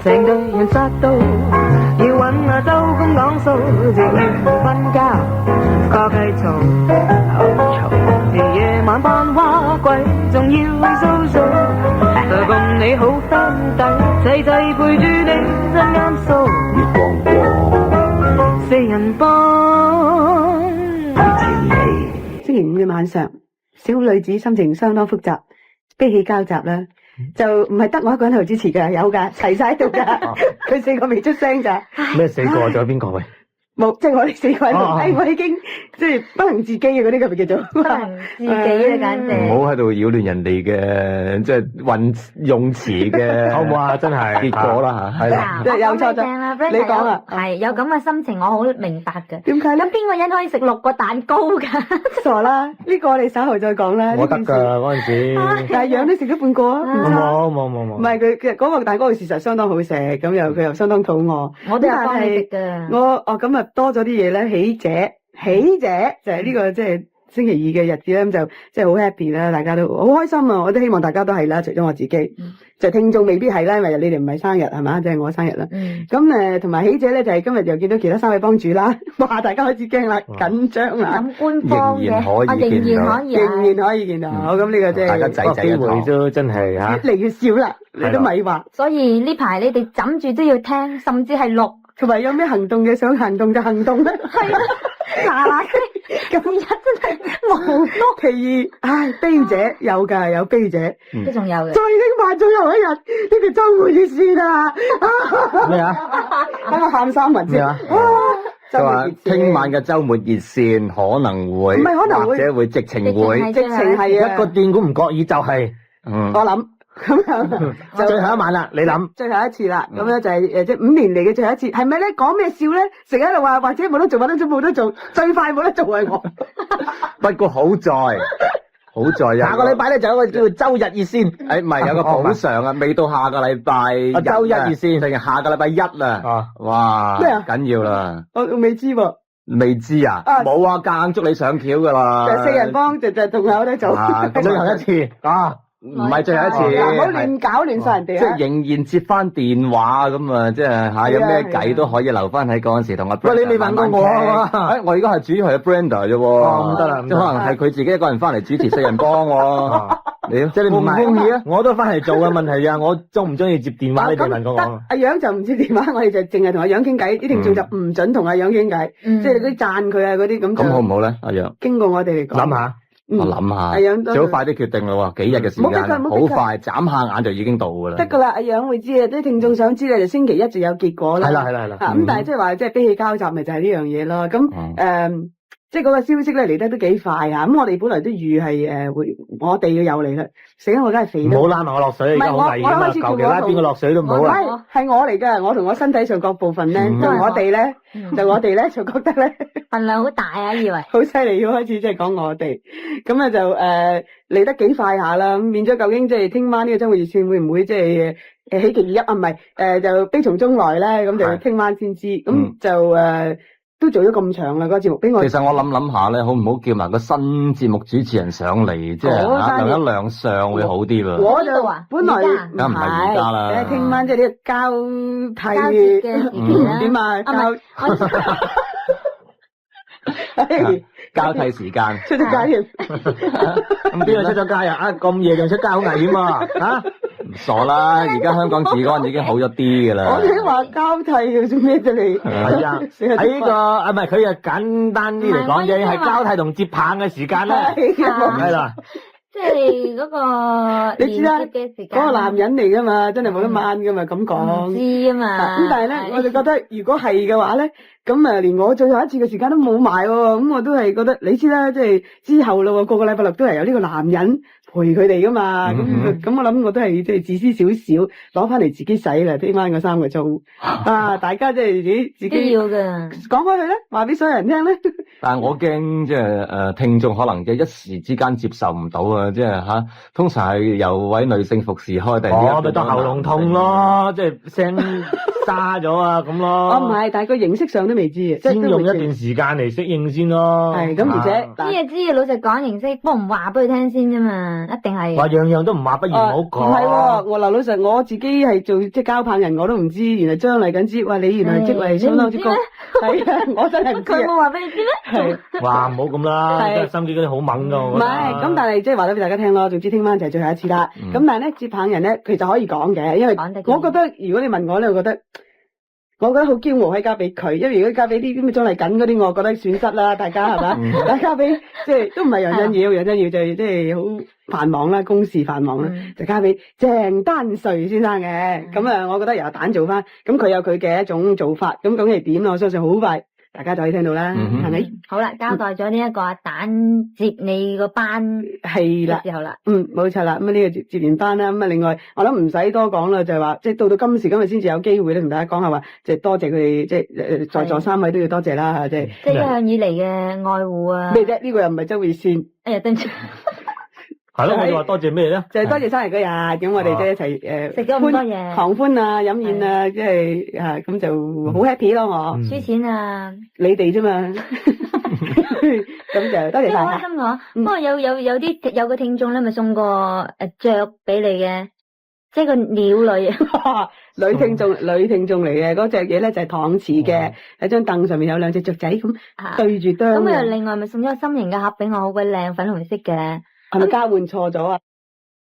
成隊人殺到，要揾阿周公講數，直要瞓覺，個雞嘈，夜晚班話鬼，仲要去掃掃，就共你好得抵，齊齊陪住你真啱數，月光光，四人幫，星期五嘅晚上，小女子心情相當複雜，悲喜交集啦。就唔係得我一個人喺度支持㗎，有㗎，齊晒喺度㗎。佢四個未出聲咋？咩四個？仲有邊個喂？冇，即係我哋四個喺度。我已經即係不能自己嘅嗰啲咁咪叫做不能自己啦，簡直。唔好喺度擾亂人哋嘅即係運用詞嘅，好唔好啊？真係結果啦嚇，係啦。即係有錯咗。你講啊，係有咁嘅心情，我好明白嘅。點解咧？咁邊個人可以食6個蛋糕㗎？傻啦！呢個我哋稍後再講啦。我得㗎嗰陣時，但係樣都食咗半個啊！冇。唔係佢其實嗰個蛋糕事實相當好食，咁佢又相當肚餓。我都有幫你食㗎。咁啊多咗啲嘢咧，喜姐就係呢個即係星期二嘅日子咧，咁就即係好 happy 啦，大家都好開心啊！我都希望大家都係啦，除咗我自己，就聽眾未必係啦，因為你哋唔係生日係嘛，即係我生日啦。咁同埋喜姐咧就係今日又見到其他3位幫主啦，哇！大家開始驚啦，緊張啦，咁官方嘅，仍然可以見到。好，咁呢個即係大家仔機會都真係嚇，越嚟越少啦，你都咪話。所以呢排你哋枕住都要聽，甚至係錄。同埋有咩行動嘅想行動就行動啦，係啊，嗱咁而家真係忙碌。其二，悲姐有㗎，有悲姐，都仲有嘅。再聽埋最後一日呢個週末熱線啊！咩啊？等我喊3文先。就話聽晚嘅週末熱線可能會，唔係可能會，或者會直情會，直情係一個電估唔覺意就係，我諗。咁樣就最後一晚啦，你諗最後一次啦，咁咧就係即係5年嚟嘅最後一次，係咪咧？講咩笑咧？成日喺度話或者冇得做，或者冇得做，最快冇得做係我。不過好在下個禮拜咧就有個叫做週日熱線，唔係有個補償啊，未到下個禮拜週一熱線，定係下個禮拜1啦。哇！咩啊？緊要啦！我未知喎。未知啊？冇啊，夾硬捉你上橋噶啦。就4人幫就仲有得做。最後一次啊！唔係最後一次，唔好亂搞亂晒人哋。即係仍然接翻電話咁啊！即係嚇有咩計都可以留翻喺嗰陣時同阿。喂，你未問過我啊？我而家係主要係 Brenda 啫喎。唔得啦，即係可能係佢自己一個人翻嚟主持4人幫喎。你即係你唔中意啊？我都翻嚟做嘅問題啊！我中唔中意接電話？你未問過我。阿楊就唔接電話，我哋就淨係同阿楊傾偈。啲聽眾就唔準同阿楊傾偈，即係嗰啲讚佢啊嗰啲咁。咁好唔好咧？阿楊經過我哋嚟講。諗下。我諗下，最好快啲決定咯喎，幾日嘅時間，好快，眨下眼就已經到噶啦。得噶啦，阿楊會知啊，啲聽眾想知咧，就星期一就有結果啦。係啦。咁但係即係話，即係悲喜交集，咪就係呢樣嘢咯。咁即係嗰個消息咧嚟得都幾快啊！咁我哋本來都預係會，我哋要有嚟啦。死我梗係肥啦！唔好拉埋我落水，而家好危險啊！求其拉邊個落水都唔好啊！係我嚟噶，我同我身體上各部分咧，就我哋咧，就覺得咧份量好大啊！以為好犀利，要開始即係講我哋，咁啊就嚟得幾快下啦。咁變咗究竟即係聽晚呢個周末熱線會唔會即係喜極而泣啊？唔係就悲從中來咧？咁就聽晚先知。咁就都做咗咁長啦，嗰個節目俾我。其實我諗下咧，好唔好叫埋個新節目主持人上嚟，即係亮一亮相會好啲喎。我就話本來梗唔係而家啦。聽晚即係呢個交替嘅點啊？交替時間出咗街添。咁邊個出咗街啊？咁夜仲出街好危險啊！嚇！傻啦！而家香港治安已經好咗啲㗎啦。我聽話交替嘅做咩啫你？係啊，喺呢個唔係佢啊，簡單啲嚟講啫，係交替同接棒嘅時間咧，係啦。即係嗰個你知啦，嗰個男人嚟噶嘛，真係冇得掹噶嘛，咁講。唔知啊嘛。咁但係咧，我就覺得如果係嘅話咧，咁連我最後一次嘅時間都冇埋喎，咁我都係覺得你知啦，即係之後咯，個個禮拜六都係有呢個男人陪佢哋噶嘛，咁我諗我都係即係自私少少，攞翻嚟自己使啦，聽晚嗰3個鐘啊，大家即係自己要噶，講開佢咧，話俾所有人聽咧。但係我驚即係聽眾可能嘅一時之間接受唔到啊，即係嚇，通常係由位女性服侍開定。咪得喉嚨痛咯，即係聲沙咗啊咁咯。唔係，但係個形式上都未知啊，先用一段時間嚟適應先咯。係咁，而且知啊，老實講形式，不過唔話俾佢聽先啫嘛。一定係。話樣樣都唔話，不如唔好唔講。係喎，我嗱老實，我自己係做即係交棒人，我都唔知，原來張麗緊知，哇！你原來職位相當之高，係啊，我真係唔知啊。佢冇話俾你知咩？係。哇，唔好咁啦，係真係心機嗰啲好猛噶，我唔覺得。係，咁但係即係話咗俾大家聽咯。總之聽晚就係最後一次啦。咁但係咧，接棒人咧，佢就可以講嘅，因為講得嘅我覺得如果你問我咧，我覺得好驕傲可以交俾佢，因為如果交俾啲咁嘅張麗緊嗰啲，我覺得損失啦，大家係嘛？大家交俾即係都唔係楊振耀，楊振耀就即係好繁忙啦，公事繁忙啦，就交俾鄭丹瑞先生嘅。咁啊，我覺得由阿蛋做翻，咁佢有佢嘅一種做法，咁究竟係點咯？我相信好快大家就可以聽到啦，係咪？好啦，交代咗呢一個阿蛋接你個班係啦嘅。時候啦，冇錯啦，咁啊呢個接完班啦，咁啊另外我諗唔使多講啦，就係話即係到今時今日先至有機會咧，同大家講下話，即係多謝佢哋，即係在座3位都要多謝啦嚇，即係即係一向以嚟嘅愛護啊。咩啫？呢個又唔係周慧仙，哎呀，對唔住，係咯，我哋話多謝咩咧？就係多謝生日嗰日，咁我哋即係一齊食咗咁多嘢狂歡啊，飲宴啊，即係嚇咁就好 happy 咯，我輸錢啊，你哋啫嘛，咁就多謝幾開晒。心啊！不過有個聽眾咧，咪送個雀俾你嘅，即係個鳥類啊。女聽眾嚟嘅，嗰隻嘢咧就係搪瓷嘅，喺張凳上面有2隻雀仔咁對住啄咁佢又嘅，另外咪送咗個心形嘅盒俾我，好鬼靚，粉紅色嘅。係咪交換錯咗啊？